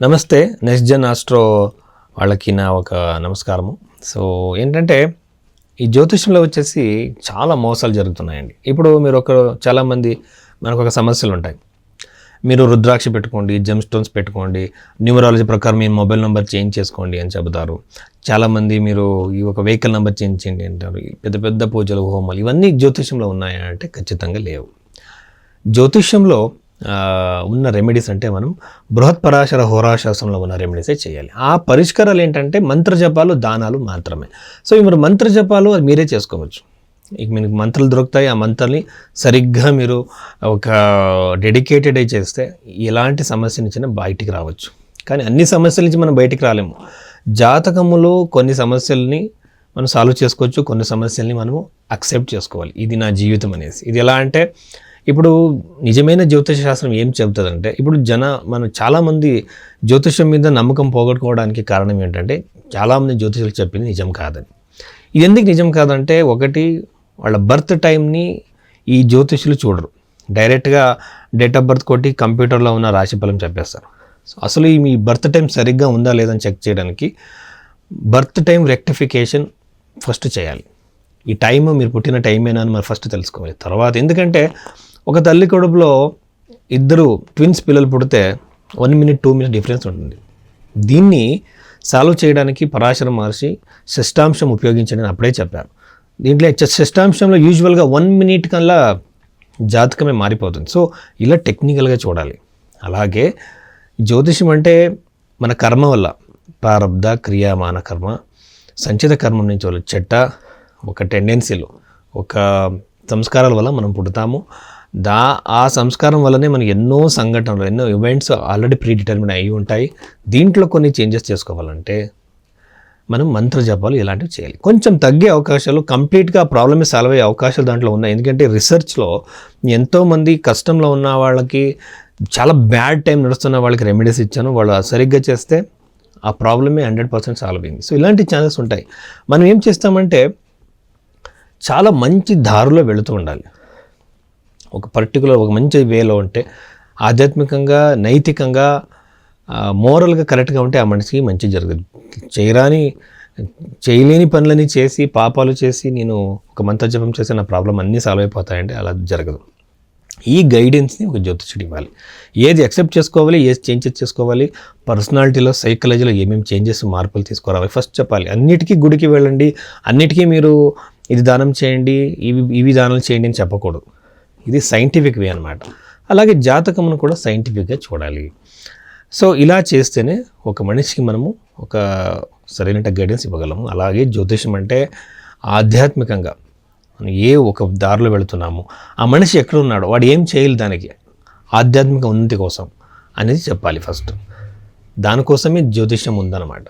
నమస్తే. Next gen astro వాళ్ళకి నా ఒక నమస్కారము. సో ఏంటంటే ఈ జ్యోతిష్యంలో వచ్చేసి చాలా మోసాలు జరుగుతున్నాయండి. ఇప్పుడు మీరు చాలామంది మనకు ఒక సమస్యలు ఉంటాయి. మీరు రుద్రాక్ష పెట్టుకోండి, జెమ్ స్టోన్స్ పెట్టుకోండి, న్యూమరాలజీ ప్రకారం మీ మొబైల్ నెంబర్ చేంజ్ చేసుకోండి అని చెబుతారు. చాలామంది మీరు ఈ ఒక వెహికల్ నెంబర్ చేంజ్ చేయండి అంటారు. పెద్ద పెద్ద పూజలు, హోమాలు ఇవన్నీ జ్యోతిష్యంలో ఉన్నాయా అంటే ఖచ్చితంగా లేవు. జ్యోతిష్యంలో ఉన్న రెమెడీస్ అంటే మనం బృహత్పరాశర హోరాశాస్త్రంలో ఉన్న రెమెడీసే చేయాలి. ఆ పరిష్కారాలు ఏంటంటే మంత్రజపాలు, దానాలు మాత్రమే. సో మీరు మంత్రజపాలు అది మీరే చేసుకోవచ్చు. ఇక మీకు మంత్రాలు దొరుకుతాయి. ఆ మంత్రాన్ని సరిగ్గా మీరు ఒక డెడికేటెడ్ అయి చేస్తే ఎలాంటి సమస్య నుంచి బయటికి రావచ్చు. కానీ అన్ని సమస్యల నుంచి మనం బయటికి రాలేము. జాతకములో కొన్ని సమస్యల్ని మనం సాల్వ్ చేసుకోవచ్చు, కొన్ని సమస్యల్ని మనము అక్సెప్ట్ చేసుకోవాలి. ఇది నా జీవితం అనేసి. ఇది ఎలా అంటే ఇప్పుడు నిజమైన జ్యోతిష శాస్త్రం ఏం చెబుతుందంటే ఇప్పుడు మనం చాలామంది జ్యోతిషం మీద నమ్మకం పోగొట్టుకోవడానికి కారణం ఏంటంటే చాలామంది జ్యోతిషులు చెప్పింది నిజం కాదని. ఇది ఎందుకు నిజం కాదంటే ఒకటి వాళ్ళ బర్త్ టైంని ఈ జ్యోతిషులు చూడరు. డైరెక్ట్గా డేట్ ఆఫ్ బర్త్ కొట్టి కంప్యూటర్లో ఉన్న రాశిఫలం చెప్పేస్తారు. అసలు మీ బర్త్ టైం సరిగ్గా ఉందా లేదని చెక్ చేయడానికి బర్త్ టైం రెక్టిఫికేషన్ ఫస్ట్ చేయాలి. ఈ టైం మీరు పుట్టిన టైమేనా అని మరి ఫస్ట్ తెలుసుకోవాలి. తర్వాత ఎందుకంటే ఒక తల్లి కడుపులో ఇద్దరు ట్విన్స్ పిల్లలు పుడితే 1 minute 2 minutes డిఫరెన్స్ ఉంటుంది. దీన్ని సాల్వ్ చేయడానికి పరాశర మహర్షి షష్టాంశం ఉపయోగించండి అని అప్పుడే చెప్పారు. దీంట్లో షష్టాంశంలో యూజువల్గా 1 minute కల్లా జాతకమే మారిపోతుంది. సో ఇలా టెక్నికల్గా చూడాలి. అలాగే జ్యోతిషం అంటే మన కర్మ వల్ల ప్రారబ్ధ క్రియామాన కర్మ సంచిత కర్మం నుంచి వాళ్ళు ఒక టెండెన్సీలు ఒక సంస్కారాల వల్ల మనం పుడతాము. ఆ సంస్కారం వల్లనే మనకి ఎన్నో సంఘటనలు, ఎన్నో ఈవెంట్స్ ఆల్రెడీ ప్రీడిటర్మిన్ అయి ఉంటాయి. దీంట్లో కొన్ని చేంజెస్ చేసుకోవాలంటే మనం మంత్ర జపాలు ఇలాంటివి చేయాలి. కొంచెం తగ్గే అవకాశాలు, కంప్లీట్గా ప్రాబ్లమే సాల్వ్ అయ్యే అవకాశాలు దాంట్లో ఉన్నాయి. ఎందుకంటే రీసెర్చ్లో ఎంతోమంది కష్టంలో ఉన్న వాళ్ళకి, చాలా బ్యాడ్ టైం నడుస్తున్న వాళ్ళకి రెమెడీస్ ఇచ్చాను. వాళ్ళు సరిగ్గా చేస్తే ఆ ప్రాబ్లమే 100% సాల్వ్ అయింది. సో ఇలాంటి ఛాన్సెస్ ఉంటాయి. మనం ఏం చేస్తామంటే చాలా మంచి దారిలో వెళుతూ ఉండాలి. ఒక మంచి వేలో ఉంటే ఆధ్యాత్మికంగా, నైతికంగా, మోరల్గా కరెక్ట్గా ఉంటే ఆ మనిషికి మంచి జరుగుతుంది. చేయలేని పనులని చేసి, పాపాలు చేసి నేను ఒక మంత్రజపం చేసి నా ప్రాబ్లం అన్నీ సాల్వ్ అయిపోతాయంటే అలా జరగదు. ఈ గైడెన్స్ని ఒక జ్యోతిషుడు ఇవ్వాలి. ఏది యాక్సెప్ట్ చేసుకోవాలి, ఏది చేంజెస్ చేసుకోవాలి, పర్సనాలిటీలో, సైకాలజీలో ఏమేమి చేంజెస్, మార్పులు తీసుకురావాలి ఫస్ట్ చెప్పాలి. అన్నిటికీ గుడికి వెళ్ళండి, అన్నిటికీ మీరు ఇది దానం చేయండి, ఇవి దానాలు చేయండి అని చెప్పకూడదు. ఇది సైంటిఫిక్ వే అనమాట. అలాగే జాతకమును కూడా సైంటిఫిక్గా చూడాలి. సో ఇలా చేస్తేనే ఒక మనిషికి మనము ఒక సరైన గైడెన్స్ ఇవ్వగలము. అలాగే జ్యోతిషం అంటే ఆధ్యాత్మికంగా మనం ఒక దారిలో వెళుతున్నాము, ఆ మనిషి ఎక్కడ ఉన్నాడో వాడు ఏం చేయాలి దానికి ఆధ్యాత్మిక ఉన్నతి కోసం అనేది చెప్పాలి ఫస్ట్. దానికోసమే జ్యోతిషం ఉందన్నమాట.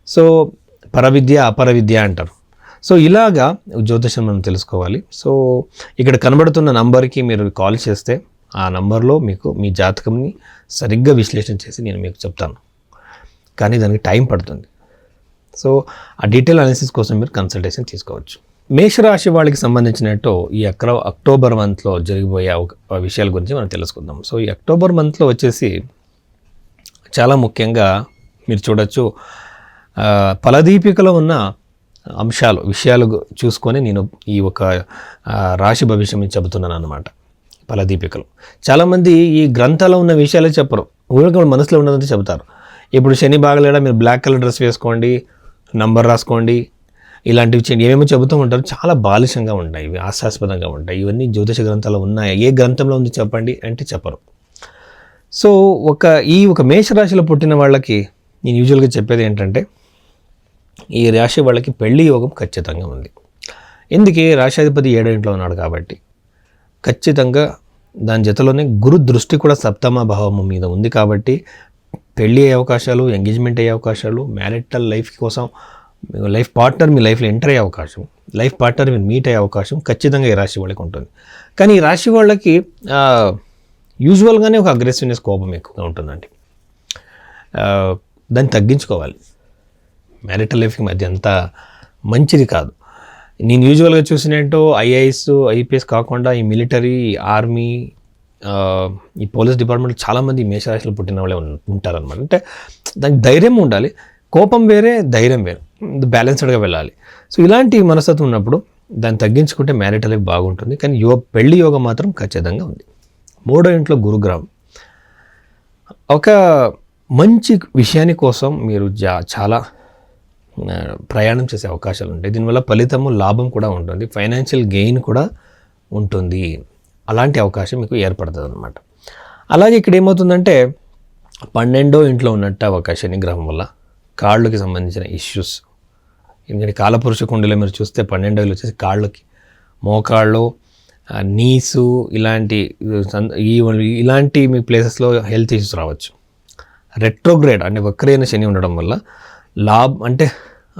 సో పరవిద్య, అపరవిద్య అంటారు. సో ఇలాగా జ్యోతిషం మనం తెలుసుకోవాలి. సో ఇక్కడ కనబడుతున్న నంబర్కి మీరు కాల్ చేస్తే ఆ నంబర్లో మీకు మీ జాతకంని సరిగ్గా విశ్లేషణ చేసి నేను మీకు చెప్తాను. కానీ దానికి టైం పడుతుంది. సో ఆ డీటెయిల్ అనాలిసిస్ కోసం మీరు కన్సల్టేషన్ తీసుకోవచ్చు. మేషరాశి వాళ్ళకి సంబంధించినట్టు ఈ అక్టోబర్ మంత్లో జరిగిపోయే విషయాల గురించి మనం తెలుసుకుందాం. సో ఈ అక్టోబర్ మంత్లో వచ్చేసి చాలా ముఖ్యంగా మీరు చూడొచ్చు, ఫలదీపికలో ఉన్న విషయాలు చూసుకొని నేను ఈ ఒక రాశి భవిష్యం చెబుతున్నాను అన్నమాట. ఫలదీపికలు చాలామంది ఈ గ్రంథాల్లో ఉన్న విషయాలే చెప్పరు, ఊరికే మనసులో ఉన్నదంతా చెబుతారు. ఇప్పుడు శని బాగలేడా, మీరు బ్లాక్ కలర్ డ్రెస్ వేసుకోండి, నంబర్ రాసుకోండి, ఇలాంటివి చేయండి, ఏమేమో చెబుతూ ఉంటారు. చాలా బాలిషంగా ఉంటాయి, ఇవి హాస్యాస్పదంగా ఉంటాయి. ఇవన్నీ జ్యోతిష గ్రంథాలు ఉన్నాయా, ఏ గ్రంథంలో ఉంది చెప్పండి అంటే చెప్పరు. సో ఒక మేషరాశిలో పుట్టిన వాళ్ళకి నేను యూజువల్గా చెప్పేది ఏంటంటే ఈ రాశి వాళ్ళకి పెళ్లి యోగం ఖచ్చితంగా ఉంది. ఎందుకే రాశాధిపతి 7వ ఇంట్లో ఉన్నాడు కాబట్టి ఖచ్చితంగా దాని జతలోనే గురు దృష్టి కూడా 7వ భావము మీద ఉంది కాబట్టి పెళ్ళి అయ్యే అవకాశాలు, ఎంగేజ్మెంట్ అయ్యే అవకాశాలు, మ్యారిటల్ లైఫ్ కోసం లైఫ్ పార్ట్నర్ మీ లైఫ్లో ఎంటర్ అయ్యే అవకాశం, లైఫ్ పార్ట్నర్ మీరు మీట్ అయ్యే అవకాశం ఖచ్చితంగా ఈ రాశి వాళ్ళకి ఉంటుంది. కానీ ఈ రాశి వాళ్ళకి యూజువల్గానే ఒక అగ్రెసివ్నెస్, కోపం ఎక్కువగా ఉంటుందండి. దాన్ని తగ్గించుకోవాలి. మ్యారిటల్ లైఫ్కి మధ్య అంత మంచిది కాదు. నేను యూజువల్గా చూసినట్టు ఐఏఎస్, ఐపీఎస్ కాకుండా ఈ మిలిటరీ, ఆర్మీ, ఈ పోలీస్ డిపార్ట్మెంట్ చాలామంది మేషరాశిలో పుట్టిన వాళ్ళే ఉంటారనమాట. అంటే దానికి ధైర్యం ఉండాలి, కోపం వేరే ధైర్యం వేరే, బ్యాలెన్స్డ్గా వెళ్ళాలి. సో ఇలాంటి మనస్తత్వం ఉన్నప్పుడు దాన్ని తగ్గించుకుంటే మ్యారిటల్ లైఫ్ బాగుంటుంది. కానీ పెళ్లి యోగం మాత్రం ఖచ్చితంగా ఉంది. 3వ ఇంట్లో గురుగ్రహం ఒక మంచి విషయాని కోసం మీరు చాలా ప్రయాణం చేసే అవకాశాలు ఉంటాయి. దీనివల్ల ఫలితము లాభం కూడా ఉంటుంది, ఫైనాన్షియల్ గెయిన్ కూడా ఉంటుంది. అలాంటి అవకాశం మీకు ఏర్పడుతుంది అనమాట. అలాగే ఇక్కడ ఏమవుతుందంటే 12వ ఇంట్లో ఉన్నట్టు అవకాశాన్ని గ్రహం వల్ల కాళ్ళకి సంబంధించిన ఇష్యూస్, ఎందుకంటే కాలపురుష కుండలో మీరు చూస్తే 12వ వచ్చేసి కాళ్ళకి, మోకాళ్ళు, నీసు ఇలాంటి మీ ప్లేసెస్లో హెల్త్ ఇష్యూస్ రావచ్చు. రెట్రోగ్రేడ్ అంటే వక్రైన శని ఉండడం వల్ల అంటే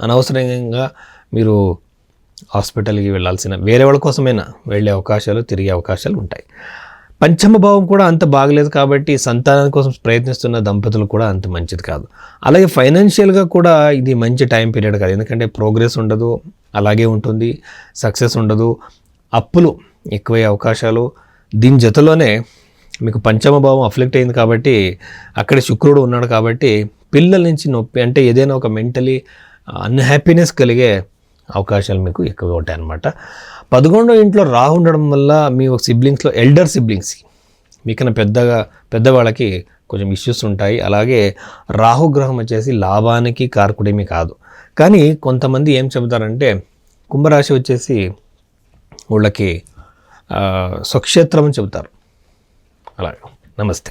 అనవసరంగా మీరు హాస్పిటల్కి వెళ్ళాల్సిన, వేరే వాళ్ళ కోసమైనా వెళ్ళే అవకాశాలు, తిరిగే అవకాశాలు ఉంటాయి. పంచమ భావం కూడా అంత బాగలేదు కాబట్టి సంతానం కోసం ప్రయత్నిస్తున్న దంపతులు కూడా అంత మంచిది కాదు. అలాగే ఫైనాన్షియల్గా కూడా ఇది మంచి టైం పీరియడ్ కాదు, ఎందుకంటే ప్రోగ్రెస్ ఉండదు, అలాగే ఉంటుంది, సక్సెస్ ఉండదు, అప్పులు ఎక్కువయ్యే అవకాశాలు. దీని జతలోనే మీకు పంచమ భావం అఫ్లెక్ట్ అయింది కాబట్టి అక్కడ శుక్రుడు ఉన్నాడు కాబట్టి పిల్లల నుంచి నొప్పి, అంటే ఏదైనా ఒక మెంటలీ అన్హ్యాపీనెస్ కలిగే అవకాశాలు మీకు ఎక్కువగా ఉంటాయి అన్నమాట. 11వ ఇంట్లో రాహు ఉండడం వల్ల మీ సిబ్లింగ్స్లో ఎల్డర్ సిబ్లింగ్స్కి, మీకన్నా పెద్దవాళ్ళకి కొంచెం ఇష్యూస్ ఉంటాయి. అలాగే రాహుగ్రహం వచ్చేసి లాభానికి కారకుడేమీ కాదు. కానీ కొంతమంది ఏం చెబుతారంటే కుంభరాశి వచ్చేసి వాళ్ళకి స్వక్షేత్రం అని చెబుతారు. అలాగే. నమస్తే.